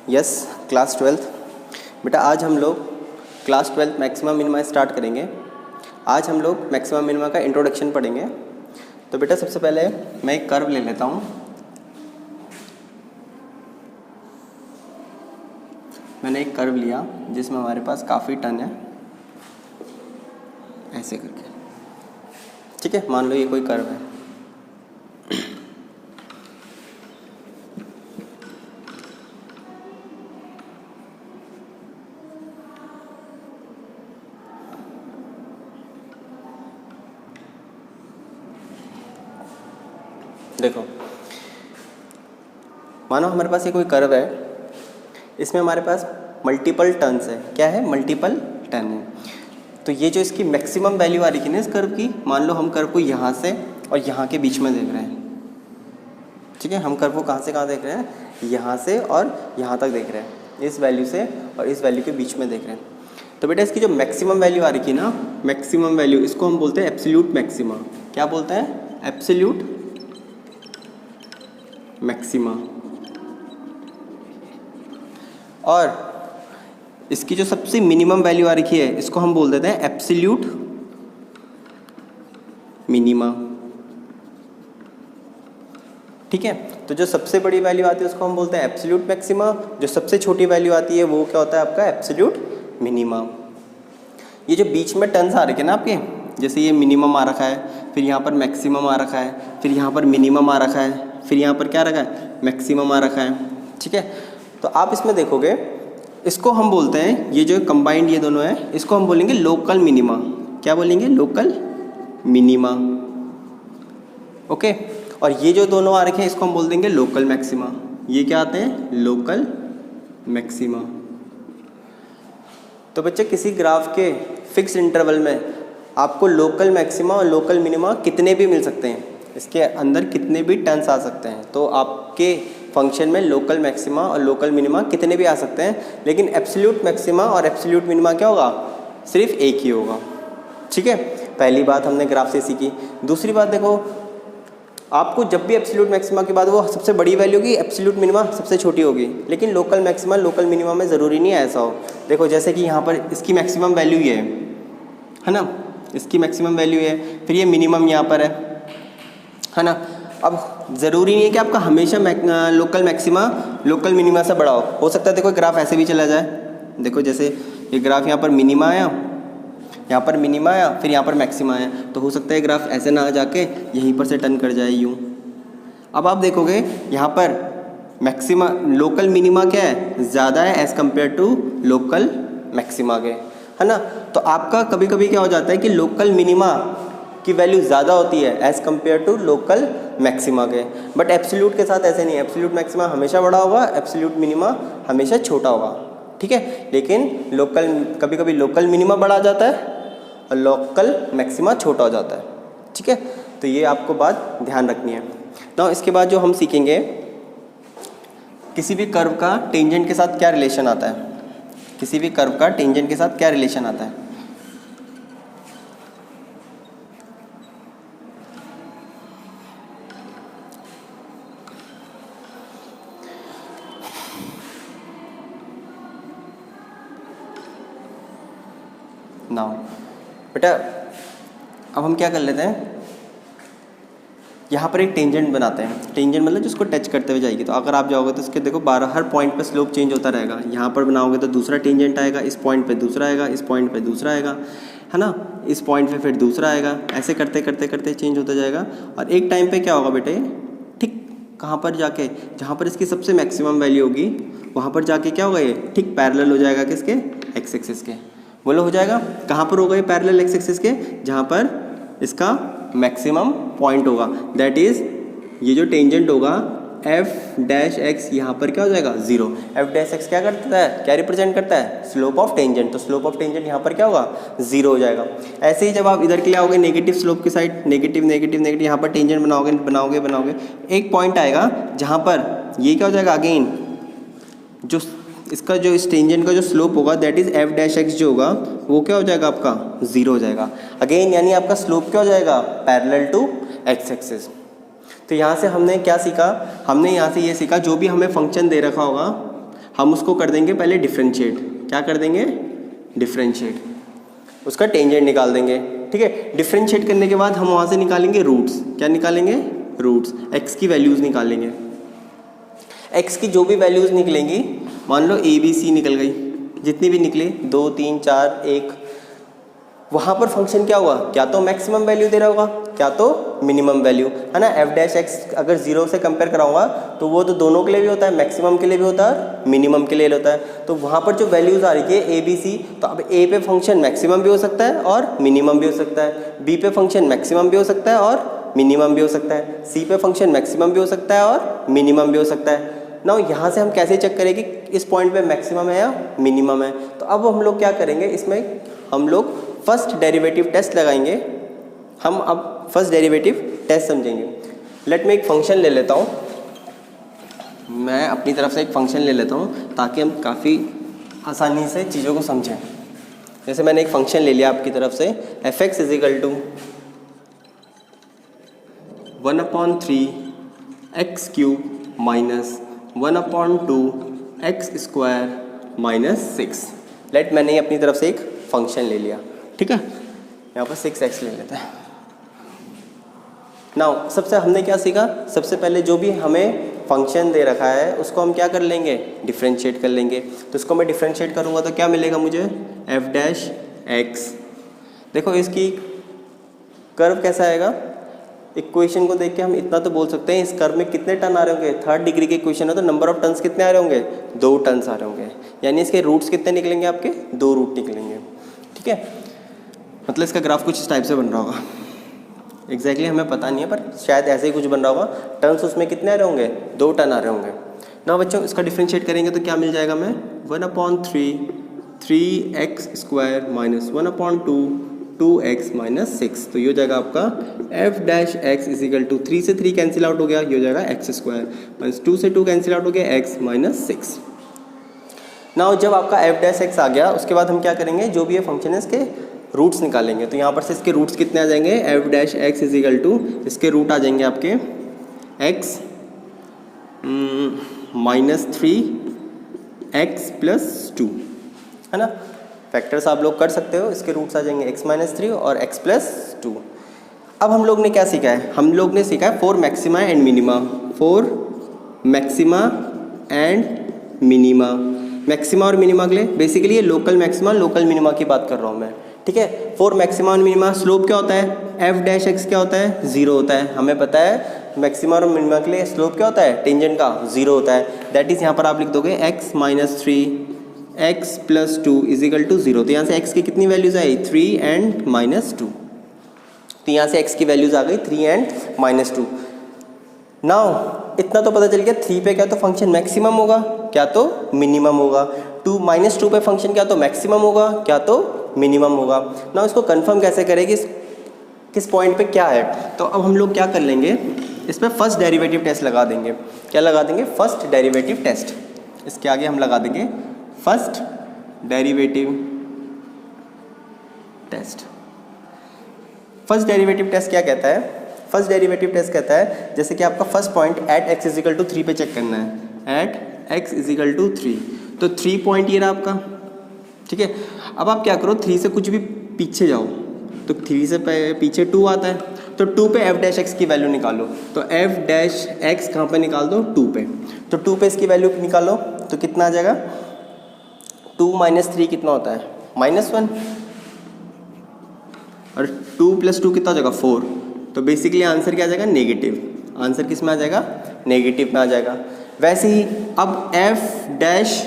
Yes, class 12th। बेटा आज हम लोग class 12th maximum minima start करेंगे। आज हम लोग मैक्सिमम मिनिमा का इंट्रोडक्शन पढ़ेंगे। तो बेटा सबसे पहले मैं एक कर्व ले लेता हूँ। मैंने एक कर्व लिया जिसमें हमारे पास काफ़ी टर्न है, ऐसे करके। ठीक है, मान लो ये कोई कर्व है। देखो, मानो हमारे पास ये कोई कर्व है, इसमें हमारे पास मल्टीपल टर्न्स है। क्या है? मल्टीपल टर्न है। तो ये जो इसकी मैक्सिमम वैल्यू आ रही है ना इस कर्व की, मान लो हम कर्व को यहाँ से और यहाँ के बीच में देख रहे हैं। ठीक है, हम कर्व को कहाँ से कहाँ देख रहे हैं? यहाँ से और यहाँ तक देख रहे हैं। इस वैल्यू से और इस वैल्यू के बीच में देख रहे हैं। तो बेटा इसकी जो मैक्सिमम वैल्यू आ रही है ना, मैक्सिमम वैल्यू, इसको हम बोलते हैं एब्सोल्यूट मैक्सिमा। क्या बोलते हैं? Absolute maxima. और इसकी जो सबसे मिनिमम वैल्यू आ रखी है, इसको हम बोल देते हैं एब्सोल्यूट मिनिमा। ठीक है, तो जो सबसे बड़ी वैल्यू आती है उसको हम बोलते हैं एब्सोल्यूट मैक्सिमा। जो सबसे छोटी वैल्यू आती है वो क्या होता है आपका? Absolute minima. ये जो बीच में टर्न्स आ रखे हैं ना आपके, जैसे ये मिनिमम आ रखा है, फिर यहाँ पर मैक्सिमम आ रखा है, फिर यहाँ पर मिनिमम आ रखा है, फिर यहाँ पर क्या रखा है? मैक्सिमम आ रखा है। ठीक है, तो आप इसमें देखोगे, इसको हम बोलते हैं, ये जो कंबाइंड ये दोनों है, इसको हम बोलेंगे लोकल मिनिमा। क्या बोलेंगे? Local minima. ओके, और ये जो दोनों आ रखे हैं इसको हम बोल देंगे लोकल मैक्सिमा। ये क्या आते हैं? Local maxima. तो बच्चे किसी ग्राफ के फिक्स इंटरवल में आपको लोकल मैक्सिमा और लोकल मिनिमा कितने भी मिल सकते हैं, इसके अंदर कितने भी टर्न्स आ सकते हैं। तो आपके फंक्शन में लोकल मैक्सिमा और लोकल मिनिमा कितने भी आ सकते हैं, लेकिन एब्सोल्यूट मैक्सिमा और एब्सोल्यूट मिनिमा क्या होगा? सिर्फ एक ही होगा। ठीक है, पहली बात हमने ग्राफ से सीखी। दूसरी बात देखो, आपको जब भी एब्सोल्यूट मैक्सिमा के बाद वो सबसे बड़ी वैल्यू होगी, एब्सोल्यूट मिनिमा सबसे छोटी होगी। लेकिन लोकल मैक्सिमा लोकल मिनिमा में ज़रूरी नहीं है ऐसा हो। देखो जैसे कि यहाँ पर इसकी मैक्सिमम वैल्यू ये है ना, इसकी मैक्सिमम वैल्यू है, फिर ये मिनिमम यहाँ पर है ना। अब ज़रूरी नहीं है कि आपका हमेशा लोकल मैक्सिमा लोकल मिनिमा से बड़ा हो सकता है। देखो ग्राफ ऐसे भी चला जाए। देखो जैसे ये ग्राफ यहाँ पर मिनिमा आया, यहाँ पर मिनिमा आया, फिर यहाँ पर मैक्सिमा आया, तो हो सकता है ग्राफ ऐसे ना आ जाके यहीं पर से टर्न कर जाए यूँ। अब आप देखोगे यहाँ पर मैक्सिमा लोकल मिनिमा क्या है? ज़्यादा है as compare to local maxima के, है ना। तो आपका कभी कभी क्या हो जाता है कि लोकल मिनिमा की वैल्यू ज़्यादा होती है as compare to local maxima के। बट एब्सोल्यूट के साथ ऐसे नहीं है। एब्सोल्यूट मैक्सिमा हमेशा बड़ा होगा, एब्सोल्यूट मिनिमा हमेशा छोटा होगा। ठीक है, लेकिन लोकल कभी कभी लोकल मिनिमा बड़ा जाता है और लोकल मैक्सिमा छोटा हो जाता है। ठीक है, तो ये आपको बात ध्यान रखनी है ना। इसके बाद जो हम सीखेंगे, किसी भी कर्व का टेंजेंट के साथ क्या रिलेशन आता है। किसी भी कर्व का टेंजेंट के साथ क्या रिलेशन आता है। नाउ बेटा अब हम क्या कर लेते हैं, यहाँ पर एक टेंजेंट बनाते हैं। टेंजेंट मतलब जिसको टच करते हुए जाएगी। तो अगर आप जाओगे तो उसके देखो 12 हर पॉइंट पर स्लोप चेंज होता रहेगा। यहाँ पर बनाओगे तो दूसरा टेंजेंट आएगा, इस पॉइंट पे दूसरा आएगा, इस पॉइंट पे दूसरा आएगा, है ना, इस पॉइंट पे फिर दूसरा आएगा। ऐसे करते करते करते चेंज होता जाएगा। और एक टाइम पे क्या होगा बेटे, ठीक कहाँ पर जाके, जहाँ पर इसकी सबसे मैक्सिमम वैल्यू होगी वहाँ पर जाके क्या होगा, ये ठीक पैरेलल हो जाएगा किसके? एक्स एक्सिस के। बोलो हो जाएगा। कहाँ पर होगा ये पैरेलल एक्स एक्सिस के? जहाँ पर इसका मैक्सिमम पॉइंट होगा। दैट इज़ ये जो टेंजेंट होगा एफ डैश एक्स, यहाँ पर क्या हो जाएगा? 0। एफ डैश एक्स क्या करता है? क्या रिप्रेजेंट करता है? Slope of tangent. तो स्लोप ऑफ टेंजेंट यहाँ पर क्या होगा? 0 हो जाएगा। ऐसे ही जब आप इधर के लिए आओगे नेगेटिव स्लोप की साइड, नेगेटिव नेगेटिव नेगेटिव, यहाँ पर टेंजेंट बनाओगे बनाओगे बनाओगे, एक पॉइंट आएगा जहाँ पर ये क्या हो जाएगा, अगेन जो इसका जो इस टेंजेंट का जो स्लोप होगा that is F dash x जो होगा वो क्या हो जाएगा आपका? 0 हो जाएगा। अगेन यानी आपका स्लोप क्या हो जाएगा? Parallel to x axis. तो यहाँ से हमने क्या सीखा? हमने यहाँ से ये सीखा, जो भी हमें फंक्शन दे रखा होगा हम उसको कर देंगे पहले डिफ्रेंशिएट। क्या कर देंगे? डिफ्रेंशिएट, उसका टेंजेंट निकाल देंगे। ठीक है, डिफ्रेंशिएट करने के बाद हम वहाँ से निकालेंगे रूट्स। क्या निकालेंगे? रूट्स। एक्स की वैल्यूज़ निकालेंगे। एक्स की जो भी वैल्यूज़ निकलेंगी, मान लो ए बी सी निकल गई, जितनी भी निकली 2 3 4 1, वहाँ पर फंक्शन क्या हुआ? क्या तो मैक्सिमम वैल्यू दे रहा होगा, क्या तो मिनिमम वैल्यू, है ना। एफ डैश एक्स अगर 0 से कंपेयर कराऊंगा तो वो तो दोनों के लिए भी होता है, मैक्सिमम के लिए भी होता है और मिनिमम के लिए होता है। तो वहाँ पर जो वैल्यूज़ आ रही है ए बी सी, तो अब ए पे फंक्शन मैक्सिमम भी हो सकता है और मिनिमम भी हो सकता है, बी पे फंक्शन मैक्सिमम भी हो सकता है और मिनिमम भी हो सकता है, सी पे फंक्शन मैक्सिमम भी हो सकता है और मिनिमम भी हो सकता है। ना यहाँ से हम कैसे चेक करें कि इस पॉइंट पे मैक्सिमम है या मिनिमम है? तो अब हम लोग क्या करेंगे, इसमें हम लोग फर्स्ट डेरिवेटिव टेस्ट लगाएंगे। हम अब फर्स्ट डेरिवेटिव टेस्ट समझेंगे। लेट मैं एक फंक्शन ले लेता हूँ, मैं अपनी तरफ से एक फंक्शन ले लेता हूँ ताकि हम काफ़ी आसानी से चीज़ों को समझें। जैसे मैंने एक फंक्शन ले लिया आपकी तरफ से, f x is equal to 1/3 x cube minus 1/2 x square minus 6। Let मैंने अपनी तरफ से एक फंक्शन ले लिया। ठीक है, यहाँ पर 6x ले लेते हैं। नाउ सबसे हमने क्या सीखा? सबसे पहले जो भी हमें फंक्शन दे रखा है उसको हम क्या कर लेंगे? डिफ्रेंशिएट कर लेंगे। तो इसको मैं डिफ्रेंशिएट करूँगा तो क्या मिलेगा मुझे? F dash x. देखो इसकी कर्व कैसा आएगा? इक्वेशन को देख के हम इतना तो बोल सकते हैं, इस कर्व में कितने टर्न आ रहे होंगे? 3rd डिग्री के इक्वेशन है तो नंबर ऑफ टर्न्स कितने आ रहे होंगे? 2 टर्न्स आ रहे होंगे। यानी इसके रूट्स कितने निकलेंगे आपके? 2 रूट निकलेंगे। ठीक है, मतलब इसका ग्राफ कुछ इस टाइप से बन रहा होगा। एग्जैक्टली हमें पता नहीं है पर शायद ऐसे ही कुछ बन रहा होगा। टर्न्स उसमें कितने आ रहे होंगे? 2 टर्न आ रहे होंगे ना बच्चों। इसका डिफ्रेंशिएट करेंगे तो क्या मिल जाएगा? मैं 1/3 3x square minus 1/2 2x minus 6। तो ये हो जाएगा आपका f dash x is equal to 3 से 3 कैंसिल आउट हो गया, ये हो जाएगा एक्स स्क्वायर माइनस 2 से 2 कैंसिल आउट हो गया एक्स माइनस 6। नाउ जब आपका एफ डैश एक्स आ गया उसके बाद हम क्या करेंगे? जो भी ये फंक्शन है इसके रूट्स निकालेंगे। तो यहाँ पर से इसके रूट्स कितने आ जाएंगे? F dash x is equal to, इसके रूट आ जाएंगे आपके x -3 x + 2, है ना। फैक्टर्स आप लोग कर सकते हो, इसके रूट्स आ जाएंगे x - 3 और x + 2। अब हम लोग ने क्या सीखा है? हम लोग ने सीखा है 4 maxima and minima. 4 maxima and minima. Maxima और मिनिमा के लिए बेसिकली ये लोकल मैक्सिमा लोकल मिनिमा की बात कर रहा हूँ मैं। ठीक है, 4 मैक्सिमा और मिनिमा। स्लोप क्या होता है? एफ डैश एक्स क्या होता है? 0 होता है। हमें पता है मैक्सिमा और मिनिमा के लिए स्लोप क्या होता है? टेंजेंट का 0 होता है। दैट इज़ यहाँ पर आप लिख दोगे x - 3 x + 2 is equal to 0। तो यहाँ से x की कितनी वैल्यूज़ आई? 3 एंड -2। तो यहाँ से x की वैल्यूज़ आ गई 3 एंड -2। नाउ इतना तो पता चल गया, 3 पे क्या तो फंक्शन मैक्सिमम होगा, क्या तो मिनिमम होगा। 2 -2 पे फंक्शन क्या तो मैक्सिमम होगा, क्या तो मिनिमम होगा। नाउ इसको कंफर्म कैसे करेंगे किस पॉइंट पे क्या है? तो अब हम लोग क्या कर लेंगे, इस पर फर्स्ट डेरिवेटिव टेस्ट लगा देंगे। क्या लगा देंगे? First derivative test. इसके आगे हम लगा देंगे first derivative test. First derivative test क्या कहता है? फर्स्ट डेरिवेटिव टेस्ट कहता है जैसे कि आपका फर्स्ट पॉइंट एट x = 3 पे चेक करना है। एट x = 3, तो 3 पॉइंट ये रहा आपका। ठीक है, अब आप क्या करो, 3 से कुछ भी पीछे जाओ तो 3 से पीछे 2 आता है, तो 2 पे एफ डैश एक्स की वैल्यू निकालो। तो एफ डैश एक्स कहाँ पे निकाल दो? 2 पे। तो 2 पे इसकी वैल्यू निकालो तो कितना आ जाएगा? 2 - 3 कितना होता है? -1। और 2 + 2 कितना हो जाएगा? 4। तो बेसिकली आंसर क्या आ जाएगा? नेगेटिव। आंसर किस में आ जाएगा? नेगेटिव में आ जाएगा। वैसे ही अब एफ डैश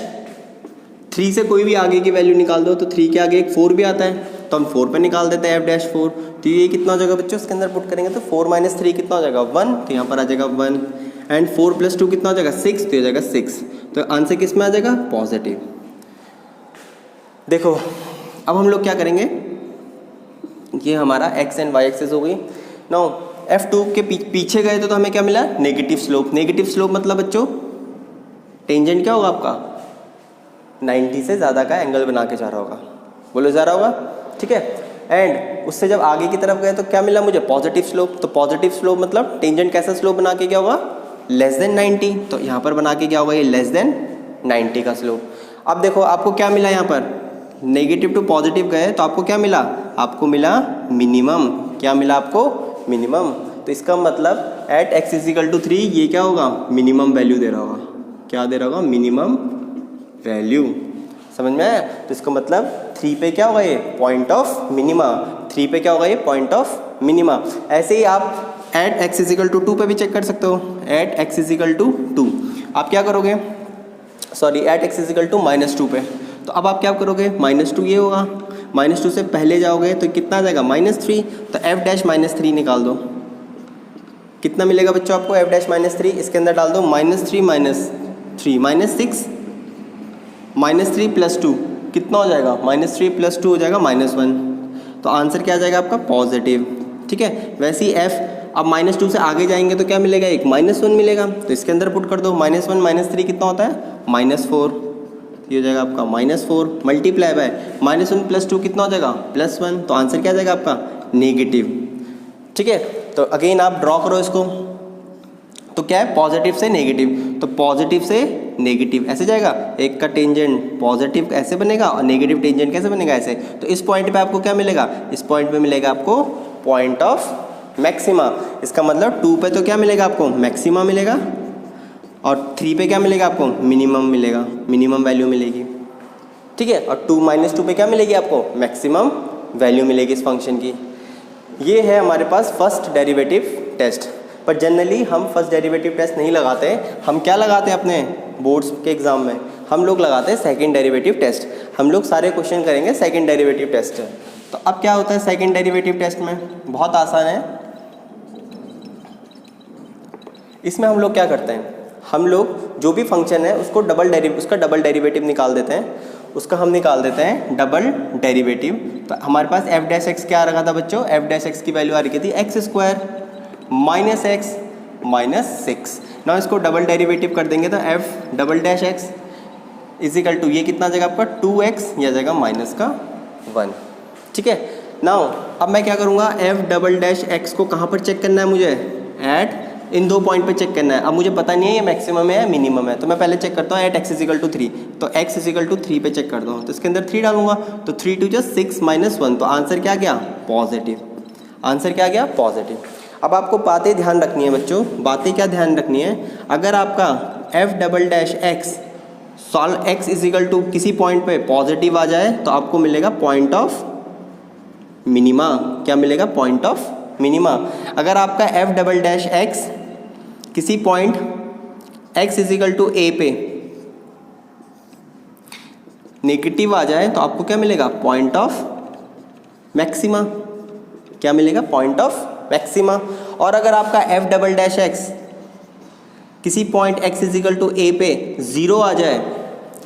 3 से कोई भी आगे की वैल्यू निकाल दो तो 3 के आगे एक 4 भी आता है, तो हम 4 पे निकाल देते हैं एफ डैश 4। तो ये कितना हो जाएगा बच्चों? इसके अंदर पुट करेंगे तो 4 - 3 कितना हो जाएगा? 1। तो यहाँ पर आ जाएगा 1 एंड 4 + 2 कितना हो जाएगा? 6। तो हो जाएगा 6। तो आंसर किस में आ जाएगा? पॉजिटिव। देखो अब हम लोग क्या करेंगे, ये हमारा x एंड y एक्सेस हो गई। नाउ F2 के पीछे गए तो हमें क्या मिला? Negative slope. नेगेटिव स्लोप मतलब बच्चों टेंजेंट क्या होगा आपका? 90 से ज़्यादा का एंगल बना के जा रहा होगा। बोलो जा रहा होगा, ठीक है। एंड उससे जब आगे की तरफ गए तो क्या मिला मुझे? Positive slope. तो पॉजिटिव स्लोप मतलब टेंजेंट कैसा स्लोप बना के क्या होगा? Less than 90। तो यहाँ पर बना के क्या होगा? ये लेस देन 90 का स्लोप। अब देखो आपको क्या मिला यहाँ पर, नेगेटिव टू पॉजिटिव गए तो आपको क्या मिला, आपको मिला मिनिमम। क्या मिला आपको, मिनिमम। तो इसका मतलब एट x इजिकल टू 3 ये क्या होगा, मिनिमम वैल्यू दे रहा होगा। क्या दे रहा होगा, मिनिमम वैल्यू। समझ में आया। तो इसका मतलब 3 पे क्या होगा, ये पॉइंट ऑफ मिनिमा। 3 पे क्या होगा, ये पॉइंट ऑफ मिनिमा। ऐसे ही आप एट x इजिकल टू 2 पे भी चेक कर सकते हो। एट x इजिकल टू 2 आप क्या करोगे, sorry at x is equal to -2 पे। तो अब आप क्या करोगे, -2 ये होगा, -2 से पहले जाओगे तो कितना आ जाएगा, -3। तो f डैश -3 निकाल दो, कितना मिलेगा बच्चों आपको, f डैश -3 इसके अंदर डाल दो, -3 -6 -3 + 2 कितना हो जाएगा, -3 + 2 हो जाएगा -1। तो आंसर क्या आ जाएगा आपका, पॉजिटिव। ठीक है। वैसे ही f, अब -2 से आगे जाएंगे तो क्या मिलेगा, एक -1 मिलेगा। तो इसके अंदर पुट कर दो, -1 -3 कितना होता है, -4। ये हो जाएगा आपका -4 मल्टीप्लाई बाय -1 + 2 कितना हो जाएगा, +1। तो आंसर क्या आ जाएगा आपका, नेगेटिव। ठीक है। तो अगेन आप ड्रॉ करो इसको, तो क्या है, पॉजिटिव से नेगेटिव। तो पॉजिटिव से नेगेटिव ऐसे जाएगा, एक का टेंजेंट पॉजिटिव ऐसे बनेगा और नेगेटिव टेंजेंट कैसे बनेगा, ऐसे। तो इस पॉइंट पे आपको क्या मिलेगा, इस पॉइंट पे मिलेगा आपको पॉइंट ऑफ मैक्सिमा। इसका मतलब 2 पे तो क्या मिलेगा आपको, मैक्सिमा मिलेगा, और 3 पे क्या मिलेगा आपको, मिनिमम मिलेगा, मिनिमम वैल्यू मिलेगी। ठीक है। और 2 -2 पे क्या मिलेगी आपको, मैक्सिमम वैल्यू मिलेगी इस फंक्शन की। ये है हमारे पास फर्स्ट डेरिवेटिव टेस्ट। पर जनरली हम फर्स्ट डेरिवेटिव टेस्ट नहीं लगाते, हम क्या लगाते हैं अपने बोर्ड्स के एग्ज़ाम में, हम लोग लगाते हैं सेकंड डेरिवेटिव टेस्ट। हम लोग सारे क्वेश्चन करेंगे सेकंड डेरिवेटिव टेस्ट। तो अब क्या होता है सेकंड डेरिवेटिव टेस्ट में, बहुत आसान है। इसमें हम लोग क्या करते हैं, हम लोग जो भी फंक्शन है उसको उसका डबल डेरिवेटिव निकाल देते हैं, उसका हम निकाल देते हैं डबल डेरिवेटिव। तो हमारे पास f डैश एक्स क्या आ रखा था बच्चों, f डैश एक्स की वैल्यू आ रही थी x² -x -6। ना इसको डबल डेरिवेटिव कर देंगे तो f double dash x is equal to ये कितना आ जाएगा आपका 2x, यह आ जाएगा -1। ठीक है। नाउ अब मैं क्या करूँगा, f डबल डैश एक्स को कहाँ पर चेक करना है मुझे, एट इन 2 पॉइंट पे चेक करना है। अब मुझे पता नहीं है ये मैक्सिमम है या मिनिमम है, तो मैं पहले चेक करता हूँ एट x इजिकल टू 3। तो x इजिकल टू 3 पे चेक करता हूँ, तो इसके अंदर 3 डालूंगा, तो 3 2 6 -1। तो आंसर क्या गया, पॉजिटिव। आंसर क्या गया, पॉजिटिव। अब आपको बातें ध्यान रखनी है बच्चों, बातें क्या ध्यान रखनी है, अगर आपका f double dash x solve x is equal to किसी पॉइंट पे पॉजिटिव आ जाए तो आपको मिलेगा पॉइंट ऑफ मिनिमा। क्या मिलेगा, पॉइंट ऑफ मिनिमा। अगर आपका f डबल डैश एक्स किसी point x is equal to a पे नेगेटिव आ जाए तो आपको क्या मिलेगा, पॉइंट ऑफ मैक्सिमा। क्या मिलेगा, पॉइंट ऑफ मैक्सिमा। और अगर आपका f डबल डैश एक्स किसी point x is equal to a पे 0 आ जाए,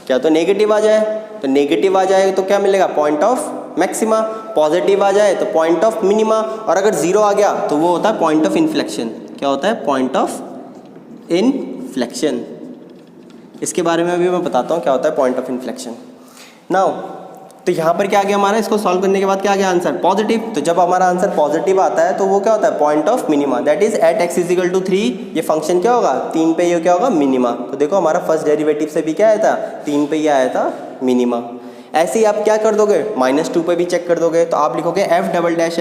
क्या तो नेगेटिव आ जाए, तो नेगेटिव आ जाए तो क्या मिलेगा, पॉइंट ऑफ मैक्सिमा। पॉजिटिव आ जाए तो पॉइंट ऑफ मिनिमा, और अगर 0 आ गया तो वो होता है पॉइंट ऑफ इन्फ्लेक्शन। क्या होता है, पॉइंट ऑफ इन्फ्लेक्शन। इसके बारे में अभी मैं बताता हूँ क्या होता है पॉइंट ऑफ इन्फ्लेक्शन। नाउ तो यहाँ पर क्या आ गया हमारा, इसको सॉल्व करने के बाद क्या आ गया आंसर, पॉजिटिव। तो जब हमारा आंसर पॉजिटिव आता है तो वो क्या होता है, point of minima. That is at x is equal to 3 ये फंक्शन क्या होगा, 3 पे ये क्या होगा, मिनिमा। तो देखो हमारा फर्स्ट डेरिवेटिव से भी क्या आया था, 3 पे ये आया था मिनिमा। ऐसे ही आप क्या कर दोगे, -2 पे भी चेक कर दोगे, तो आप लिखोगे f डबल डैश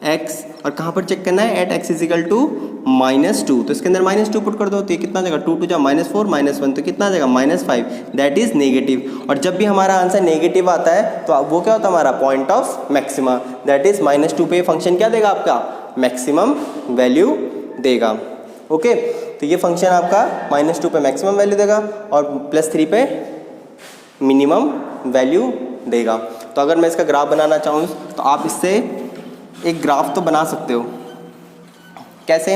एक्स और कहाँ पर चेक करना है, एट x इजिकल टू -2। तो इसके अंदर -2 पुट कर दो, तो ये कितना आ जाएगा, 2 2 जा -4 -1, तो कितना आ जाएगा, -5। That is negative. और जब भी हमारा आंसर नेगेटिव आता है तो वो क्या होता है हमारा point of maxima. That is -2 पे फंक्शन क्या देगा आपका, मैक्सिमम वैल्यू देगा। ओके। तो ये फंक्शन आपका -2 पे मैक्सिमम वैल्यू देगा और +3 पे मिनिमम वैल्यू देगा। तो अगर मैं इसका ग्राफ बनाना चाहूँ तो आप इससे एक ग्राफ तो बना सकते हो। कैसे,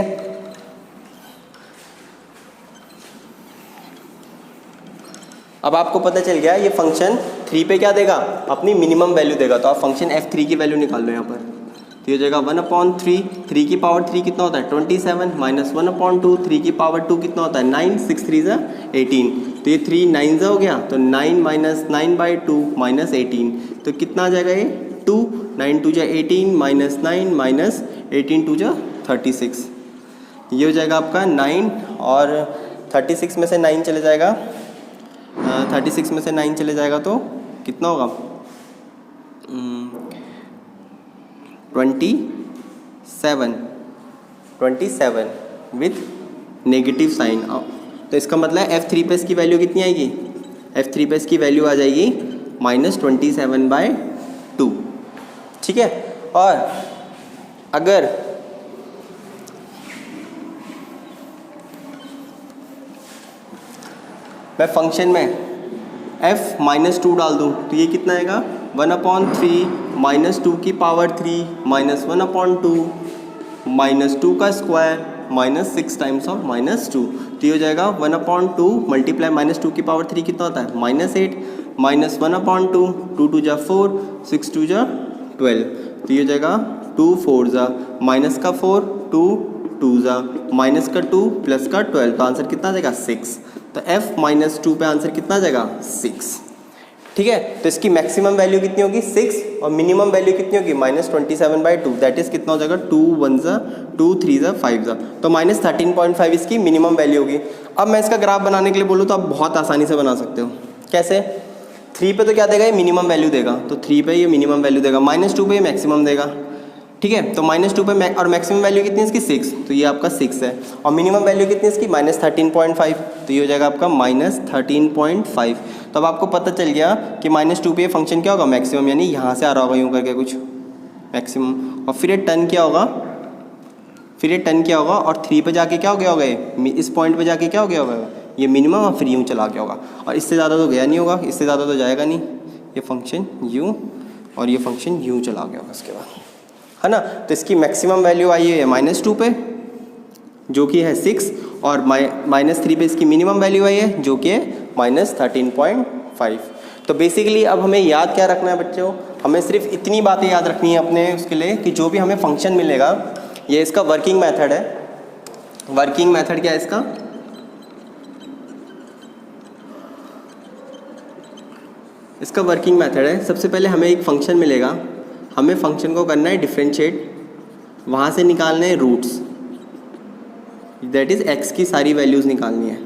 अब आपको पता चल गया ये फंक्शन 3 पे क्या देगा, अपनी मिनिमम वैल्यू देगा। तो आप फंक्शन f3 की वैल्यू निकाल लो यहाँ पर, तो ये हो जाएगा 1/3। 3 की पावर 3 कितना होता है, 27 -1/2। 3 की पावर 2 कितना होता है, 9। 6 3 ज़ा 18, तो ये 3 9 हो गया, तो 9 - 9/2 -18, तो कितना आ जाएगा ये 2। 9 2 जा 18 -9 -18 2 जा 36। ये हो जाएगा आपका 9 और 36 में से 9 चले जाएगा, 36 में से 9 चले जाएगा तो कितना होगा 27 विथ नेगेटिव साइन। तो इसका मतलब F3 पे इसकी वैल्यू कितनी आएगी, F3 पे इसकी वैल्यू आ जाएगी -27/2। ठीक है। और अगर मैं फंक्शन में f-2 डाल दूँ तो ये कितना आएगा 1/3 -2 की पावर 3 -1/2 -2 का स्क्वायर -6 टाइम्स ऑफ -2। तो ये हो जाएगा 1/2 मल्टीप्लाई -2 की पावर 3 कितना होता है -8 -1/2 2 2 जा 4 6 2 जा 12। तो ये हो जाएगा 2 4 जा माइनस का 4 2 2 जा माइनस का 2 प्लस का 12। तो आंसर कितना आ जाएगा 6। तो f-2 पे आंसर कितना आ जाएगा 6। ठीक है। तो इसकी मैक्सिमम वैल्यू कितनी होगी 6 और मिनिमम वैल्यू कितनी होगी -27/2। दैट इज कितना हो जाएगा 2 1 जा 2 3 जा 5 जा। तो -13.5 इसकी मिनिमम वैल्यू होगी। अब मैं इसका ग्राफ बनाने के लिए बोलूँ तो आप बहुत आसानी से बना सकते हो। कैसे? 3 पे तो क्या देगा, ये मिनिमम वैल्यू देगा, तो 3 पे ये मिनिमम वैल्यू देगा, -2 पे ये मैक्सिमम देगा। ठीक है। तो -2 पे और मैक्सिमम वैल्यू कितनी है इसकी 6, तो ये आपका 6 है। और मिनिमम वैल्यू कितनी है इसकी -13.5, तो ये हो जाएगा आपका -13.5। तो अब आपको पता चल गया कि -2 पे ये फंक्शन क्या होगा मैक्सिमम, यानी यहाँ से आ रहा होगा यूँ करके कुछ मैक्सिमम। और फिर ये टर्न क्या होगा, और 3 पे जाके क्या हो गया होगा, ये इस पॉइंट पे जाके क्या हो गया होगा, ये मिनिमम, और फिर यूँ चला गया होगा। और इससे ज़्यादा तो गया नहीं होगा, इससे ज़्यादा तो जाएगा नहीं। ये फंक्शन यूँ और ये फंक्शन यूँ चला गया होगा इसके बाद, है ना। तो इसकी मैक्सिमम वैल्यू आई है -2 पे जो कि है 6, और -3 पे इसकी मिनिमम वैल्यू आई है जो कि है -13.5। तो बेसिकली अब हमें याद क्या रखना है बच्चों, हमें सिर्फ इतनी बातें याद रखनी है अपने उसके लिए कि जो भी हमें फंक्शन मिलेगा, ये इसका वर्किंग मेथड है। वर्किंग मेथड क्या है इसका, इसका वर्किंग मेथड है, सबसे पहले हमें एक फंक्शन मिलेगा, हमें फंक्शन को करना है डिफरेंशिएट, वहाँ से निकालने हैं रूट्स, दैट इज़ x की सारी वैल्यूज़ निकालनी है।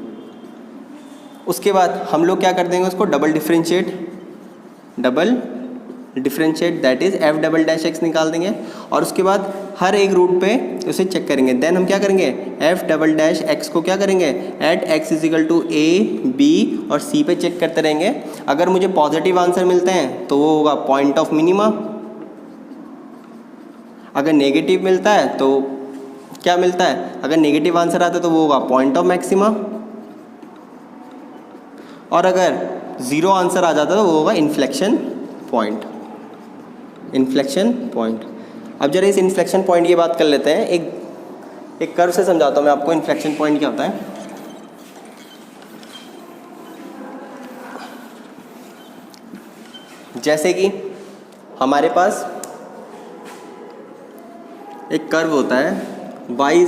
उसके बाद हम लोग क्या कर देंगे, उसको double differentiate that is f"x निकाल देंगे। और उसके बाद हर एक रूट पे उसे चेक करेंगे। देन हम क्या करेंगे, f"x को क्या करेंगे, एट x = a b और c पे चेक करते रहेंगे। अगर मुझे पॉजिटिव आंसर मिलते हैं तो वो होगा पॉइंट ऑफ मिनिमा, अगर नेगेटिव मिलता है तो क्या मिलता है, अगर नेगेटिव आंसर आता है तो वो होगा पॉइंट ऑफ मैक्सिमा, और अगर 0 आंसर आ जाता है तो वो होगा इन्फ्लेक्शन पॉइंट। अब जरा इस इन्फ्लेक्शन पॉइंट की बात कर लेते हैं। एक कर्व से समझाता हूँ मैं आपको इन्फ्लेक्शन पॉइंट क्या होता है। जैसे कि हमारे पास एक कर्व होता है y =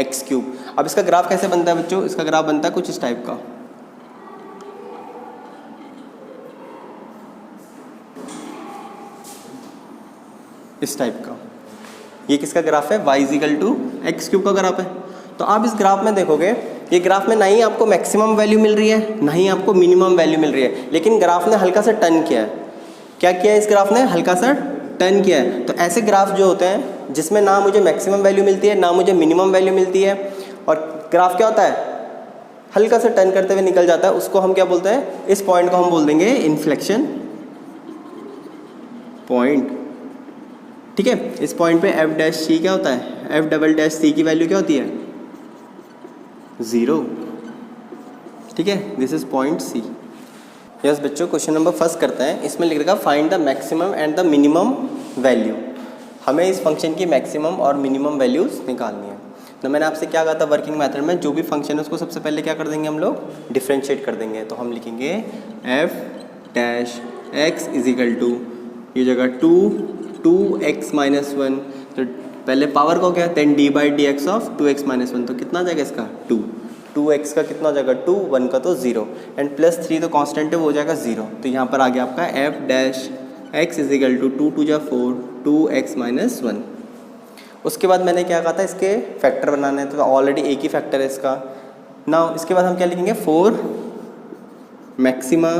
x³। अब इसका ग्राफ कैसे बनता है बच्चों, इसका ग्राफ बनता है कुछ इस टाइप का। इस टाइप का ये किसका ग्राफ है, y = x³ का ग्राफ है। तो आप इस ग्राफ में देखोगे, ये ग्राफ में ना ही आपको मैक्सिमम वैल्यू मिल रही है ना ही आपको मिनिमम वैल्यू मिल रही है, लेकिन ग्राफ ने हल्का सा टर्न किया है। क्या किया है इस ग्राफ ने, हल्का सा टर्न किया है। तो ऐसे ग्राफ जो होते हैं जिसमें ना मुझे मैक्सिमम वैल्यू मिलती है ना मुझे मिनिमम वैल्यू मिलती है, और ग्राफ क्या होता है, हल्का सा टर्न करते हुए निकल जाता है, उसको हम क्या बोलते हैं, इस पॉइंट को हम बोल देंगे इन्फ्लेक्शन पॉइंट। ठीक है। इस पॉइंट पे f' क्या होता है, f" की वैल्यू क्या होती है 0। ठीक है। This is point C। Yes बच्चों, क्वेश्चन नंबर 1 करते हैं। इसमें लिख रखा find the maximum and the minimum value. हमें इस फंक्शन की मैक्सिमम और मिनिमम वैल्यूज़ निकालनी है। तो मैंने आपसे क्या कहा था, वर्किंग मेथड में जो भी फंक्शन है उसको सबसे पहले क्या कर देंगे हम लोग, डिफरेंशिएट कर देंगे। तो हम लिखेंगे f' x = ये जगह 2x - 1, तो पहले पावर को क्या, देन d/dx ऑफ 2x - 1, तो कितना जाएगा इसका 2x का कितना हो जाएगा 2, 1 का तो 0, एंड +3 तो कांस्टेंट है वो हो जाएगा 0। तो यहाँ पर आ गया आपका f' x = 2 2 जा 4 2x - 1। उसके बाद मैंने क्या कहा था, इसके फैक्टर बनाने हैं, तो ऑलरेडी एक ही फैक्टर है इसका। नाउ इसके बाद हम क्या लिखेंगे, 4 मैक्सिमा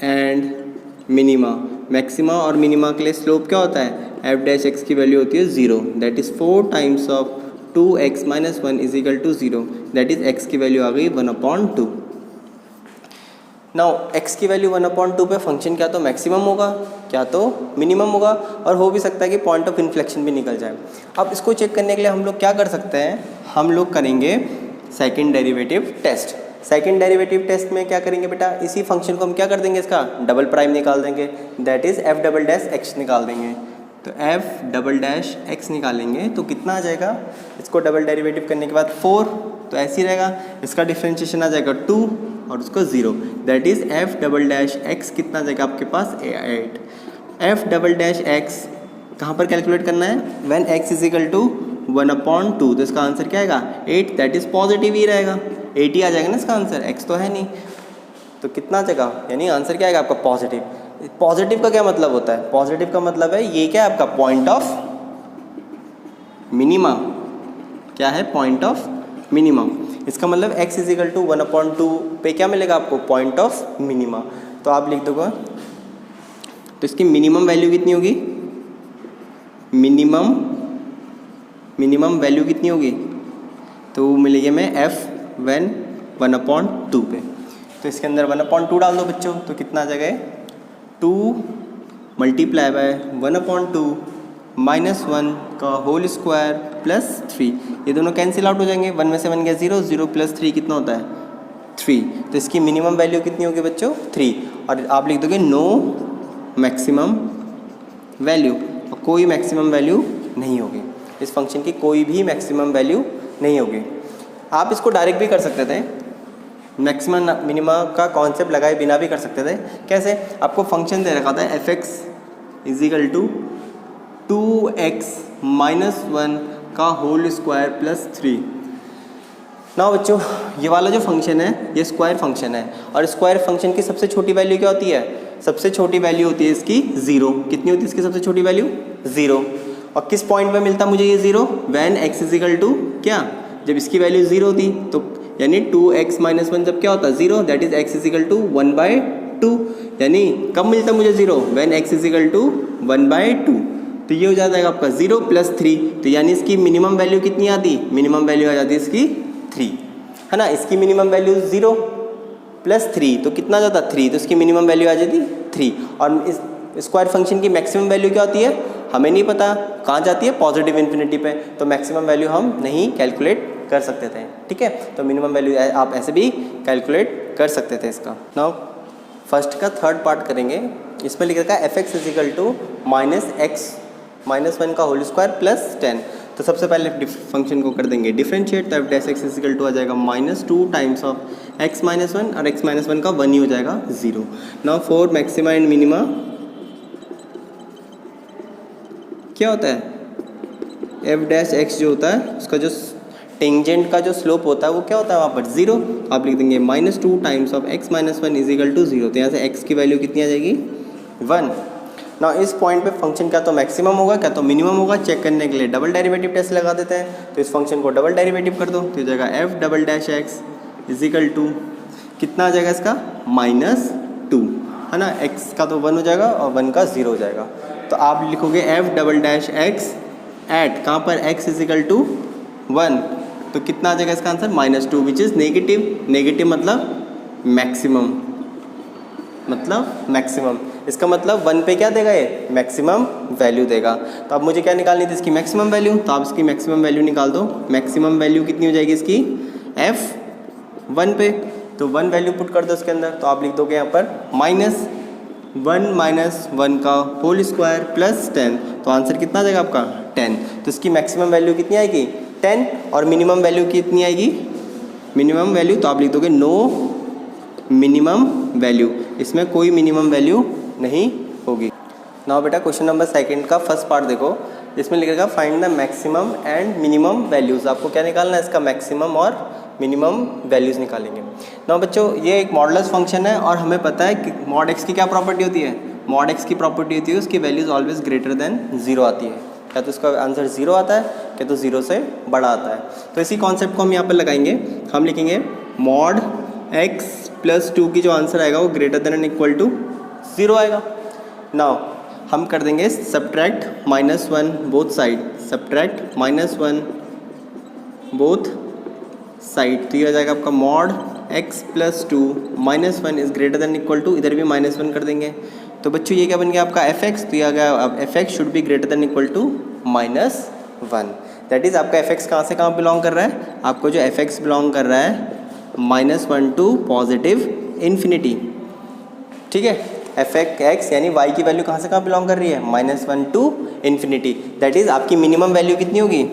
एंड मिनिमा। मैक्सिमा और मिनिमा के लिए स्लोप क्या होता है, एफ डैश एक्स की वैल्यू होती है 0, that is 4 times of 2x minus 1 is equal to 0, that is x की वैल्यू आ गई 1/2। नाउ x की वैल्यू 1/2 पे फंक्शन क्या तो मैक्सिमम होगा, क्या तो मिनिमम होगा, और हो भी सकता है कि पॉइंट ऑफ इन्फ्लेक्शन भी निकल जाए। अब इसको चेक करने के लिए हम लोग क्या कर सकते हैं, हम लोग करेंगे second derivative test. Second derivative test में क्या करेंगे बेटा, इसी फंक्शन को हम क्या कर देंगे, इसका डबल प्राइम निकाल देंगे, that is f double dash x निकाल देंगे। तो f डबल डैश x निकालेंगे तो कितना आ जाएगा, इसको डबल डेरिवेटिव करने के बाद 4, तो ऐसे ही रहेगा, इसका डिफ्रेंशिएशन आ जाएगा 2 और उसको 0, that is f double dash x कितना आ जाएगा आपके पास 8। f डबल डैश x कहाँ पर कैलकुलेट करना है, when x is equal to 1/2, तो इसका आंसर क्या आएगा 8, दैट इज़ पॉजिटिव ही रहेगा, 8 ही आ जाएगा ना इसका आंसर, x तो है नहीं, तो कितना आ जाएगा, यानी आंसर क्या आएगा आपका पॉजिटिव। पॉजिटिव का क्या मतलब होता है, पॉजिटिव का मतलब है ये क्या है आपका पॉइंट ऑफ मिनिमा, क्या है पॉइंट ऑफ मिनिमा। इसका मतलब x इज इक्वल टू 1/2 पे क्या मिलेगा आपको, पॉइंट ऑफ मिनिमा। तो आप लिख दोगे, तो इसकी मिनिमम वैल्यू कितनी होगी, मिनिमम वैल्यू कितनी होगी, तो मिलेगी हमें f व्हेन 1/2 पे। तो इसके अंदर 1/2 डाल दो बच्चों, तो कितना आ जाएगा 2 मल्टीप्लाई बाय 1/2 माइनस 1 का होल स्क्वायर प्लस 3, ये दोनों कैंसिल आउट हो जाएंगे, 1 में से 1 गया 0, 0 प्लस 3 कितना होता है 3, तो इसकी मिनिमम वैल्यू कितनी होगी बच्चों 3, और आप लिख दोगे नो मैक्सिमम वैल्यू, और कोई मैक्सिमम वैल्यू नहीं होगी, इस फंक्शन की कोई भी मैक्सिमम वैल्यू नहीं होगी। आप इसको डायरेक्ट भी कर सकते थे, मैक्सिमम मिनिमा का कॉन्सेप्ट लगाए बिना भी कर सकते थे। कैसे, आपको फंक्शन दे रखा था f x is equal to 2x minus 1 का होल स्क्वायर प्लस 3। ना बच्चों, ये वाला जो फंक्शन है ये स्क्वायर फंक्शन है, और स्क्वायर फंक्शन की सबसे छोटी वैल्यू क्या होती है, सबसे छोटी वैल्यू होती है इसकी 0। कितनी होती है इसकी सबसे छोटी वैल्यू 0, और किस पॉइंट पे मिलता मुझे ये 0, when x is equal to क्या, जब इसकी वैल्यू 0 थी, तो यानी 2x माइनस 1 जब क्या होता है 0, that is x is equal to 1/2, यानी कब मिलता मुझे 0, when x is equal to 1/2, तो ये हो जाएगा आपका 0 प्लस 3, तो यानी इसकी मिनिमम वैल्यू कितनी आती, मिनिमम वैल्यू आ जाती है इसकी 3, है ना। इसकी मिनिमम वैल्यू 0 प्लस 3, तो कितना जाता 3, तो इसकी मिनिमम वैल्यू आ जाती 3। और इस स्क्वायर फंक्शन की मैक्सिमम वैल्यू क्या होती है हमें नहीं पता, कहाँ जाती है पॉजिटिव इन्फिनिटी पे, तो मैक्सिमम वैल्यू हम नहीं कैलकुलेट कर सकते थे, ठीक है। तो मिनिमम वैल्यू आप ऐसे भी कैलकुलेट कर सकते थे इसका। नाउ फर्स्ट का थर्ड पार्ट करेंगे, इसमें लिख रखा है f x is equal to minus x minus 1 का होल स्क्वायर प्लस 10। तो सबसे पहले फंक्शन को कर देंगे डिफरेंशिएट, तो f dash x is equal to आ जाएगा -2 टाइम्स ऑफ एक्स माइनस 1, और एक्स माइनस 1 का 1 ही हो जाएगा 0। Now for maxima and minima क्या होता है, एफ डैश एक्स जो होता है उसका जो टेंजेंट का जो स्लोप होता है वो क्या होता है वहाँ पर 0, आप लिख देंगे -2 times of x minus 1 is equal to 0। तो यहाँ से एक्स की वैल्यू कितनी आ जाएगी 1। ना इस पॉइंट पे फंक्शन क्या तो मैक्सिमम होगा क्या तो मिनिमम होगा, चेक करने के लिए डबल डेरिवेटिव टेस्ट लगा देते हैं। तो इस फंक्शन को डबल डेरिवेटिव कर दो, तो हो जाएगा f double dash x is equal to कितना आ जाएगा इसका -2, है ना। एक्स का तो 1 हो जाएगा और 1 का 0 हो जाएगा। तो आप लिखोगे f double dash x at कहाँ पर एक्स इज इक्वल टू 1, तो कितना आ जाएगा इसका answer -2 which is negative. Negative मतलब मैक्सिमम, इसका मतलब 1 पे क्या देगा ये मैक्सिमम वैल्यू देगा। तो अब मुझे क्या निकालनी थी इसकी मैक्सिमम वैल्यू, तो आप इसकी मैक्सिमम वैल्यू निकाल दो। मैक्सिमम वैल्यू कितनी हो जाएगी इसकी f 1 पे, तो 1 वैल्यू पुट कर दो इसके अंदर, तो आप लिख दोगे यहाँ पर -1 माइनस 1 का होल स्क्वायर प्लस 10, तो आंसर कितना आ जाएगा आपका 10। तो इसकी मैक्सिमम वैल्यू कितनी आएगी 10, और मिनिमम वैल्यू कितनी आएगी मिनिमम वैल्यू, तो आप लिख दोगे नो मिनिमम वैल्यू, इसमें कोई मिनिमम वैल्यू नहीं होगी। नाउ बेटा क्वेश्चन नंबर सेकंड का फर्स्ट पार्ट देखो, इसमें लिखेगा find the maximum and minimum values. आपको क्या निकालना है इसका मैक्सिमम और मिनिमम वैल्यूज़ निकालेंगे। नाउ बच्चों ये एक मॉडुलस फंक्शन है, और हमें पता है कि मॉड एक्स की क्या प्रॉपर्टी होती है, मॉड एक्स की प्रॉपर्टी होती है उसकी वैल्यूज़ ऑलवेज ग्रेटर देन 0 आती है, या तो इसका आंसर 0 आता है या तो 0 से बड़ा आता है। तो इसी कॉन्सेप्ट को हम यहाँ पर लगाएंगे, हम लिखेंगे मॉड x प्लस 2 की जो आंसर आएगा वो greater than and equal to 0 आएगा। नाउ हम कर देंगे subtract -1 both side, subtract -1 both side, तो ये हो जाएगा आपका mod x plus 2 -1 is greater than equal to, इधर भी -1 कर देंगे। तो बच्चों ये क्या बन गया आपका fx, तो ये आ गया अब fx should be greater than equal to -1। That is आपका fx कहाँ से कहाँ बिलोंग कर रहा है, आपको जो fx बिलोंग कर रहा है -1 टू पॉजिटिव इन्फिनिटी। ठीक है, fx यानी y की वैल्यू कहाँ से कहाँ बिलोंग कर रही है, -1 टू इन्फिनिटी। दैट इज़ आपकी मिनिमम वैल्यू कितनी होगी,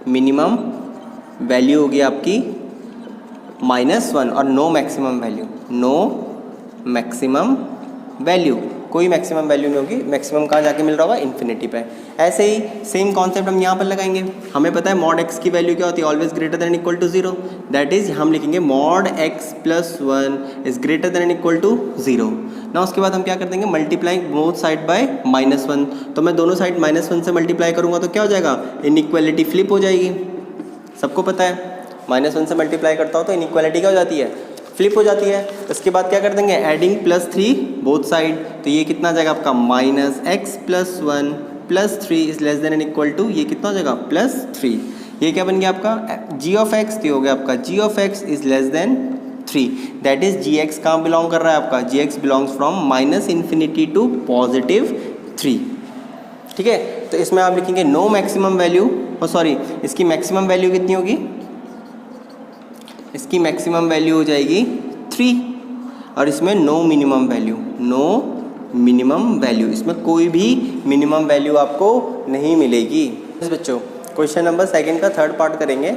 मिनिमम वैल्यू होगी आपकी -1 और no maximum value, no maximum value, कोई मैक्सिमम वैल्यू नहीं होगी। मैक्सिमम कहाँ जाके मिल रहा होगा, इन्फिनिटी पे। ऐसे ही सेम कॉन्सेप्ट हम यहाँ पर लगाएंगे। हमें पता है मॉड x की वैल्यू क्या होती है, always greater than equal to 0। That is हम लिखेंगे mod x plus 1 is greater than equal to 0 ना। उसके बाद हम क्या कर देंगे, मल्टीप्लाई बोथ साइड बाय -1। तो मैं दोनों साइड -1 से मल्टीप्लाई करूँगा तो क्या हो जाएगा, इनइक्वालिटी फ्लिप हो जाएगी। सबको पता है -1 से मल्टीप्लाई करता हूँ तो इनइक्वालिटी क्या हो जाती है, फ्लिप हो जाती है। उसके बाद क्या कर देंगे, एडिंग +3 बोथ साइड, तो ये कितना आ जाएगा आपका -x plus 1 plus 3 is less than and equal to, ये कितना हो जाएगा +3। ये क्या बन गया आपका g ऑफ x, तो हो गया आपका g of x is less then 3। That is gx कहाँ बिलोंग कर रहा है आपका, gx बिलोंग्स फ्रॉम -∞ टू +3। ठीक है, तो इसमें आप लिखेंगे नो मैक्सिमम वैल्यू, सॉरी इसकी मैक्सिमम वैल्यू कितनी होगी, इसकी मैक्सिमम वैल्यू हो जाएगी 3 और इसमें no minimum value, no minimum value, इसमें कोई भी मिनिमम वैल्यू आपको नहीं मिलेगी। बच्चों क्वेश्चन नंबर 2 का थर्ड पार्ट करेंगे।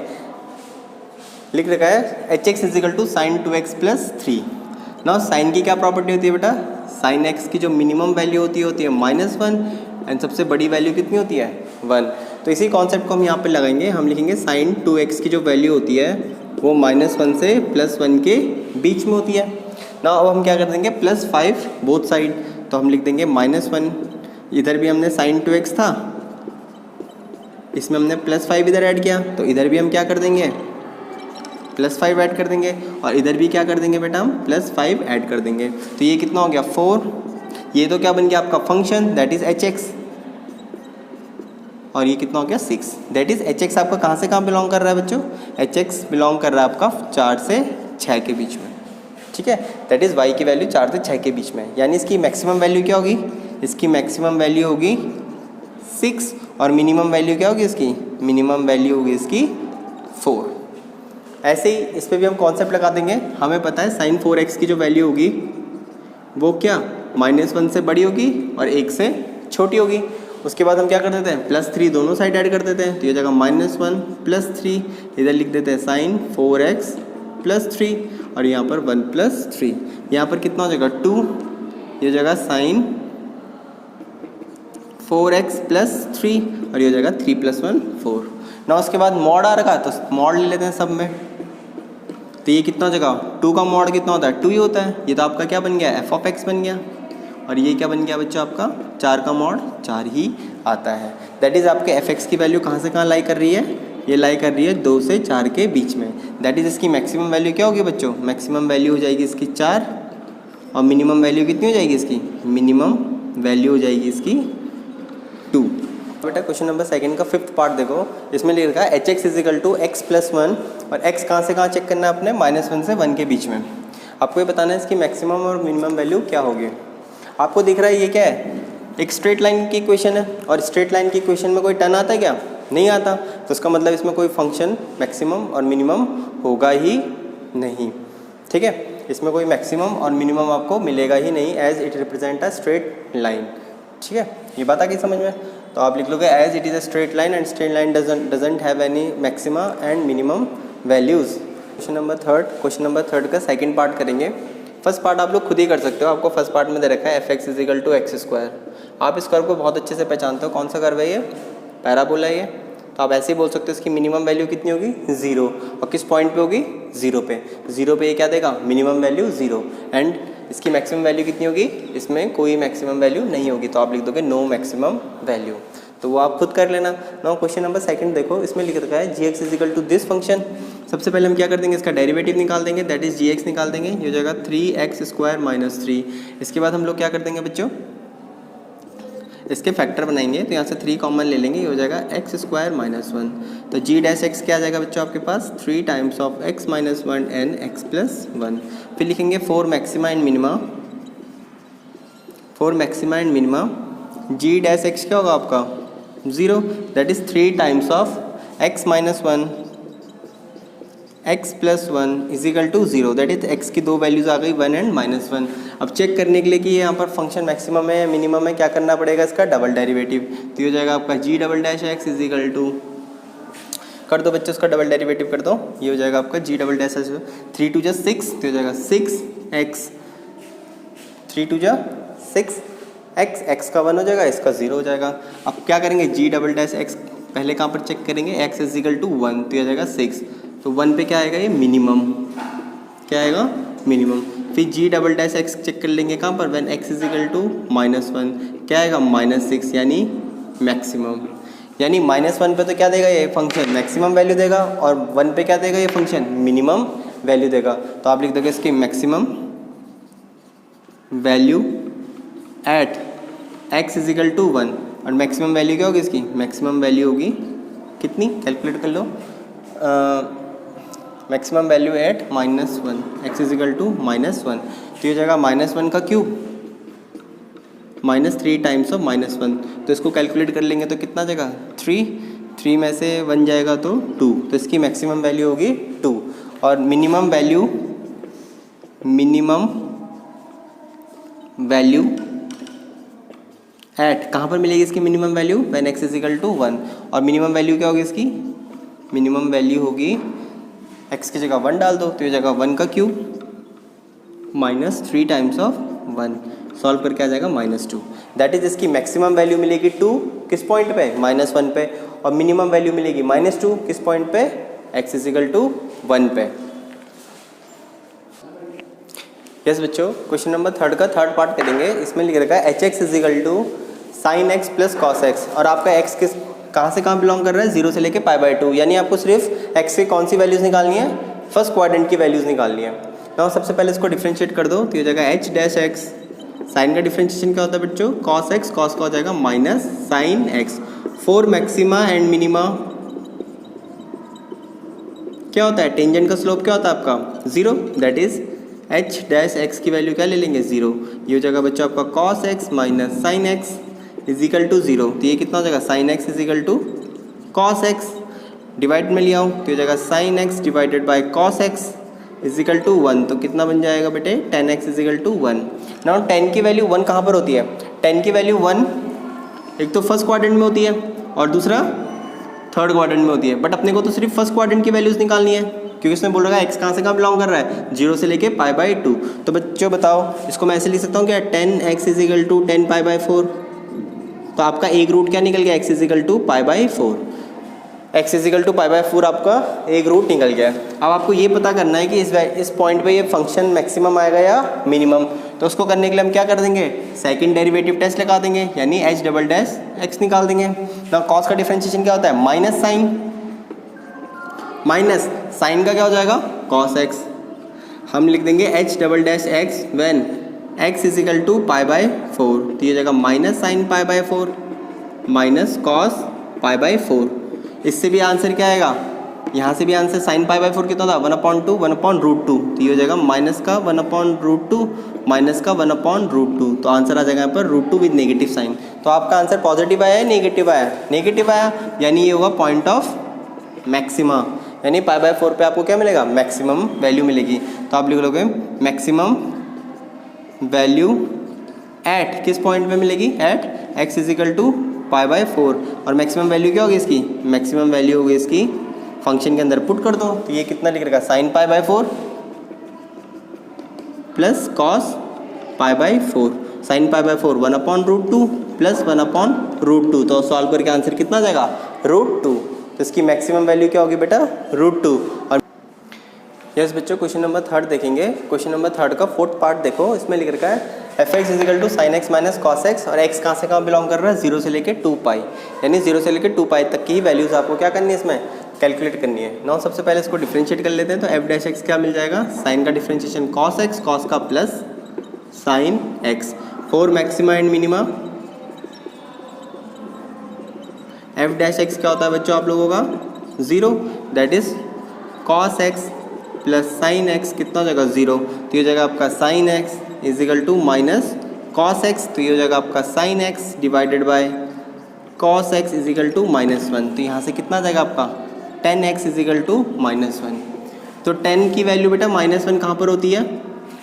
लिख रखा है hx is equal to sine 2x plus 3। ना साइन की क्या प्रॉपर्टी होती है बेटा, साइन x की जो मिनिमम वैल्यू होती है -1 एंड सबसे बड़ी वैल्यू कितनी होती है 1। तो इसी कॉन्सेप्ट को हम यहाँ पे लगाएंगे। हम लिखेंगे साइन 2x की जो वैल्यू होती है वो -1 से +1 के बीच में होती है ना। अब हम क्या कर देंगे, +5 बोथ साइड, तो हम लिख देंगे -1, इधर भी हमने साइन 2x था, इसमें हमने +5 इधर ऐड किया, तो इधर भी हम क्या कर देंगे +5 ऐड कर देंगे और इधर भी क्या कर देंगे बेटा, हम +5 ऐड कर देंगे। तो ये कितना हो गया 4। ये तो क्या बन गया आपका फंक्शन, दैट इज hx, और ये कितना हो गया 6। दैट इज hx आपका कहाँ से कहाँ बिलोंग कर रहा है बच्चों, hx बिलोंग कर रहा है आपका 4 से 6 के बीच में। ठीक है, दैट इज y की वैल्यू 4 से 6 के बीच में, यानी इसकी मैक्सिमम वैल्यू क्या होगी, इसकी मैक्सिमम वैल्यू होगी 6 और मिनिमम वैल्यू क्या होगी इसकी, मिनिमम वैल्यू होगी इसकी 4। ऐसे ही इस पर भी हम कॉन्सेप्ट लगा देंगे। हमें पता है साइन 4x की जो वैल्यू होगी वो क्या -1 से बड़ी होगी और 1 से छोटी होगी। उसके बाद हम क्या कर देते हैं, +3 दोनों साइड ऐड कर देते हैं, तो ये जगह -1 + 3, इधर लिख देते हैं साइन 4x + 3 और यहाँ पर 1 + 3, यहाँ पर कितना हो जाएगा 2, ये जगह साइन 4x + 3 और ये जगह 3 + 1 4 ना। उसके बाद मॉड आ रखा, तो मॉड ले लेते हैं सब में, तो ये कितना जगह 2 का मॉड कितना होता है 2 ही होता है। ये तो आपका क्या बन गया f(x) बन गया, और ये क्या बन गया बच्चों आपका 4 का मॉड 4 ही आता है। दैट इज़ आपके f(x) की वैल्यू कहाँ से कहाँ लाई कर रही है, ये लाई कर रही है 2 से 4 के बीच में। दैट इज़ इसकी मैक्सिमम वैल्यू क्या होगी बच्चों, मैक्सिमम वैल्यू हो जाएगी इसकी 4 और मिनिमम वैल्यू कितनी हो जाएगी इसकी, मिनिमम वैल्यू हो जाएगी इसकी 2। बेटा क्वेश्चन नंबर 2 का 5th पार्ट देखो, इसमें लिख रखा है hx is equal to x + 1 और x कहाँ से कहाँ चेक करना है अपने, -1 से 1 के बीच में। आपको ये बताना है इसकी मैक्सिमम और मिनिमम वैल्यू क्या होगी। आपको दिख रहा है ये क्या है, एक स्ट्रेट लाइन की इक्वेशन है और स्ट्रेट लाइन की इक्वेशन में कोई टर्न आता है क्या, नहीं आता, तो इसका मतलब इसमें कोई फंक्शन मैक्सिमम और मिनिमम होगा ही नहीं। ठीक है, इसमें कोई मैक्सिमम और मिनिमम आपको मिलेगा ही नहीं, as it represent a straight line. ठीक है, ये बात आ गई समझ में, तो आप लिख लोगे as it is a straight line and straight line doesn't have any maxima and minimum values. Question number third का 2nd पार्ट करेंगे। फर्स्ट पार्ट आप लोग खुद ही कर सकते हो, आपको फर्स्ट पार्ट में दे रखा है f(x) is equal to x²। आप इस कर्व को बहुत अच्छे से पहचानते हो, कौन सा कर्व है ये, पैराबोला है ये, तो आप ऐसे ही बोल सकते हो इसकी मिनिमम वैल्यू कितनी होगी 0 और किस पॉइंट पे होगी 0 पे, 0 पे ये क्या देगा मिनिमम वैल्यू 0 एंड इसकी मैक्सिमम वैल्यू कितनी होगी, इसमें कोई मैक्सिमम वैल्यू नहीं होगी, तो आप लिख दोगे नो मैक्सिमम वैल्यू। तो वो आप खुद कर लेना। नाउ क्वेश्चन नंबर सेकंड देखो, इसमें लिख रखा है g x is equal to this function. सबसे पहले हम क्या कर देंगे, इसका डेरिवेटिव निकाल देंगे, दैट इज जी एक्स निकाल देंगे, ये हो जाएगा 3x² - 3। इसके बाद हम लोग क्या कर देंगे बच्चों, इसके फैक्टर बनाएंगे, तो यहाँ से 3 कॉमन ले लेंगे, ये हो जाएगा x² - 1। तो g डैश x क्या आ जाएगा बच्चों आपके पास, 3 times of x - 1 and x + 1। फिर लिखेंगे 4 maxima and minima, 4 maxima and minima, g dash x क्या होगा आपका 0, that is 3 times of x - 1 x + 1 is equal to 0, that is x की दो वैल्यूज आ गई 1 एंड -1। अब चेक करने के लिए कि यहाँ पर फंक्शन मैक्सिमम है मिनिमम है, क्या करना पड़ेगा, इसका डबल डेरिवेटिव। तो ये हो जाएगा आपका g double dash x is equal to, कर दो बच्चों उसका डबल डेरिवेटिव कर दो, ये हो जाएगा आपका g डबल डैश 3 × 2 = 6, तो हो जाएगा 6x, 3 × 2 = 6x, x का 1 हो जाएगा, इसका 0 हो जाएगा। अब क्या करेंगे, g डबल डैश x पहले कहाँ पर चेक करेंगे, x इज इक्वल टू 1, तो ये हो जाएगा 6, तो 1 पे क्या आएगा, ये मिनिमम, क्या आएगा मिनिमम। फिर g double dash x check कर लेंगे कहाँ पर, when x is equal to -1, क्या आएगा -6, यानी मैक्सिमम, यानी -1 पे तो क्या देगा ये फंक्शन मैक्सिमम वैल्यू देगा, और 1 पे क्या देगा ये फंक्शन मिनिमम वैल्यू देगा। तो आप लिख दोगे इसकी maximum value at x is equal to 1, और मैक्सिमम वैल्यू क्या होगी इसकी, मैक्सिमम वैल्यू होगी कितनी, कैलकुलेट कर लो, maximum value at -1, x is equal to -1, तो ये जाएगा -1 का क्यूब -3 टाइम्स ऑफ -1, तो इसको कैलकुलेट कर लेंगे तो कितना जाएगा 3 में से 1 जाएगा तो 2, तो इसकी मैक्सिमम वैल्यू होगी 2, और मिनिमम वैल्यू एट कहाँ पर मिलेगी इसकी minimum value, when x is equal to 1, और मिनिमम वैल्यू क्या होगी इसकी, मिनिमम वैल्यू होगी x की जगह 1 डाल दो, तो ये जगह 1 का क्यूब -3 टाइम्स ऑफ 1, सॉल्व करके आ जाएगा -2, दैट इज इसकी मैक्सिमम वैल्यू मिलेगी 2 किस पॉइंट पे, -1 पे, और मिनिमम वैल्यू मिलेगी -2 किस पॉइंट पे, x इज इक्वल टू 1 पे। यस बच्चों, क्वेश्चन नंबर थर्ड का थर्ड पार्ट करेंगे। इसमें लिख रखा है hx is equal to sin x + cos x, और आपका x किस कहाँ से कहाँ बिलोंग कर रहा है, 0 से लेके π/2, यानी आपको सिर्फ x की कौन सी वैल्यूज़ निकालनी है, फर्स्ट क्वाड्रेंट की वैल्यूज़ निकालनी है। ना सबसे पहले इसको डिफ्रेंशिएट कर दो, तो ये जाएगा h डैश x, साइन का डिफ्रेंशिएशन क्या होता है बच्चों, cos x, cos का हो जाएगा -sin x। 4 maxima and minima क्या होता है, टेंजेंट का स्लोप क्या होता है आपका 0, that is h dash x की वैल्यू क्या ले लेंगे 0, ये हो जाएगा बच्चों आपका cos x - sin x is equal to 0, तो ये कितना हो जाएगा sin x is equal to cos x, divide में लिया हूँ तो ये जाएगा sin x divided by cos x is equal to 1, तो कितना बन जाएगा बेटे, tan x is equal to 1। Now tan की वैल्यू 1 कहाँ पर होती है, tan की वैल्यू 1 एक तो फर्स्ट क्वाड्रेंट में होती है और दूसरा थर्ड क्वाड्रेंट में होती है, बट अपने को तो सिर्फ फर्स्ट क्वाड्रेंट की वैल्यूज़ निकालनी है, क्योंकि इसमें बोल रहा है x कहाँ से कहाँ बिलोंग कर रहा है, 0 से लेके π/2। तो बच्चों बताओ, इसको मैं ऐसे लिख सकता हूँ क्या, tan x is equal to 10 π/4, तो आपका एक रूट क्या निकल गया, x is equal to π/4, x is equal to π/4 आपका एक रूट निकल गया। अब आपको ये पता करना है कि इस पॉइंट पे ये फंक्शन मैक्सिमम आएगा या मिनिमम, तो उसको करने के लिए हम क्या कर देंगे, सेकंड डेरिवेटिव टेस्ट लगा देंगे, यानी h डबल डैश x निकाल देंगे। ना कॉस का डिफरेंशिएशन क्या होता है, माइनस साइन का क्या हो जाएगा cos x, हम लिख देंगे h double dash x when x is equal to π/4, तो ये जाएगा -sin π/4 -cos π/4। इससे भी आंसर क्या आएगा, यहाँ से भी आंसर sin π/4 कितना था 1/2 1/√2, तो ये हो जाएगा माइनस का 1/√2 माइनस का 1/√2, तो आंसर आ जाएगा यहाँ पर √2 विद नेगेटिव साइन। तो आपका आंसर पॉजिटिव आया है नेगेटिव आया, नेगेटिव आया, यानी ये होगा पॉइंट ऑफ मैक्सिमा, यानी π/4 पे आपको क्या मिलेगा, मैक्सिमम वैल्यू मिलेगी। तो आप लिख लोगे मैक्सिमम वैल्यू एट किस पॉइंट पे मिलेगी, at x is equal to π/4, और मैक्सिमम वैल्यू क्या होगी इसकी, मैक्सिमम वैल्यू होगी इसकी फंक्शन के अंदर पुट कर दो, तो ये कितना लिख रखा है sin π/4 plus cos π/4, sin π/4 1/√2 plus 1/√2, तो सॉल्व करके आंसर कितना जाएगा √2, तो इसकी मैक्सिमम वैल्यू क्या होगी बेटा √2। और यस बच्चों, क्वेश्चन नंबर 3 देखेंगे। क्वेश्चन नंबर 3 का 4th पार्ट देखो, इसमें लिख रखा है f(x) = sin x minus cos x, और x कहाँ से कहाँ बिलोंग कर रहा है, 0 से लेके 2 पाई, यानी 0 से लेके 2 पाई तक की वैल्यूज़ आपको क्या करनी है, इसमें कैलकुलेट करनी है। नाउ सबसे पहले इसको डिफ्रेंशिएट कर लेते हैं। तो f' क्या मिल जाएगा, साइन का डिफ्रेंशिएशन cos x, cos का plus sign x, 4 maxima and minima. f' क्या होता है बच्चों आप लोगों का, 0, that is cos x plus sign x कितना हो जाएगा, 0, तो ये हो जाएगा आपका sine x = minus cos x, तो ये हो जाएगा आपका sine x divided by cos x = -1, तो यहाँ से कितना आ जाएगा आपका tan x = -1। तो tan की वैल्यू बेटा -1 कहाँ पर होती है,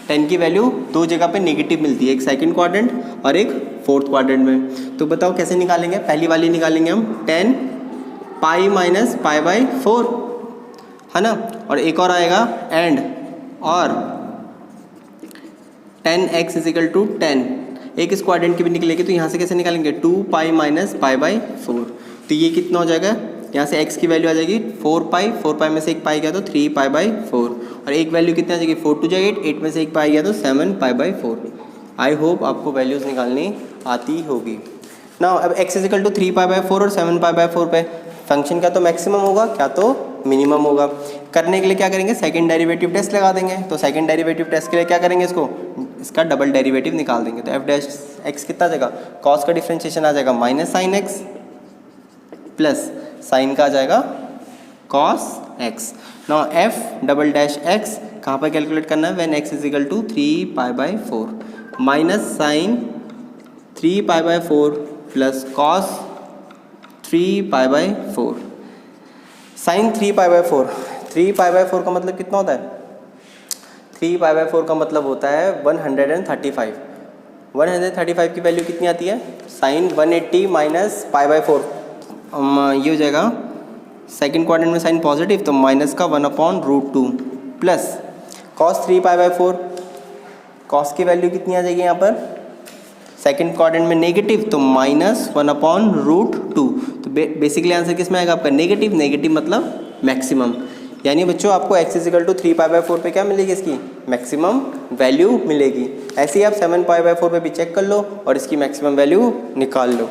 tan की वैल्यू दो जगह पे नेगेटिव मिलती है, एक सेकंड क्वाड्रेंट और एक फोर्थ क्वाड्रेंट में। तो बताओ कैसे निकालेंगे, पहली वाली निकालेंगे हम tan pi minus pi by 4, है ना, और एक और आएगा एंड और tan x = 10, एक इस क्वाड्रेंट की भी निकलेगी, तो यहाँ से कैसे निकालेंगे 2 पाई माइनस पाई बाई 4, तो ये कितना हो जाएगा, यहाँ से x की वैल्यू आ जाएगी 4 पाई में से एक पाई गया तो 3 पाई बाई 4, और एक वैल्यू कितनी आ जाएगी 4 × 2 = 8 में से एक पाई गया तो 7 पाई बाई 4। आई होप आपको वैल्यूज़ निकालनी आती होगी ना। अब x = 3 पाई बाई 4 और 7 पाई बाई 4 पे फंक्शन क्या तो मैक्सिमम होगा, क्या तो मिनिमम होगा। करने के लिए क्या करेंगे, सेकंड डेरिवेटिव टेस्ट लगा देंगे। तो सेकंड डेरिवेटिव टेस्ट के लिए क्या करेंगे, इसका डबल डेरिवेटिव निकाल देंगे। तो f' कितना आ जाएगा, cos का डिफ्रेंशिएशन आ जाएगा minus sine x plus sine का आ जाएगा cos x। नाउ f'' कहाँ पर कैलकुलेट करना है, when x = 3 pi by 4 minus sine 3 pi by 4 plus cos 3 pi by 4, sine 3 pi by 4, 3 pi by 4 का मतलब कितना होता है, 3 पाई बाई 4 का मतलब होता है 135। 135 की वैल्यू कितनी आती है, साइन 180 माइनस पाई बाई 4, ये हो जाएगा सेकंड क्वाड्रेंट में साइन पॉजिटिव, तो माइनस का 1/√2 plus cos 3 pi by 4, cos की वैल्यू कितनी आ जाएगी यहाँ पर सेकंड क्वाड्रेंट में नेगेटिव, तो माइनस 1/√2। तो बेसिकली आंसर किस में आएगा आपका नेगेटिव मतलब मैक्सिमम। यानी बच्चों आपको x = 3 पाई बाई 4 पे क्या मिलेगी, इसकी मैक्सिमम वैल्यू मिलेगी। ऐसे ही आप 7 पाई बाई 4 पे भी चेक कर लो और इसकी मैक्सिमम वैल्यू निकाल लो।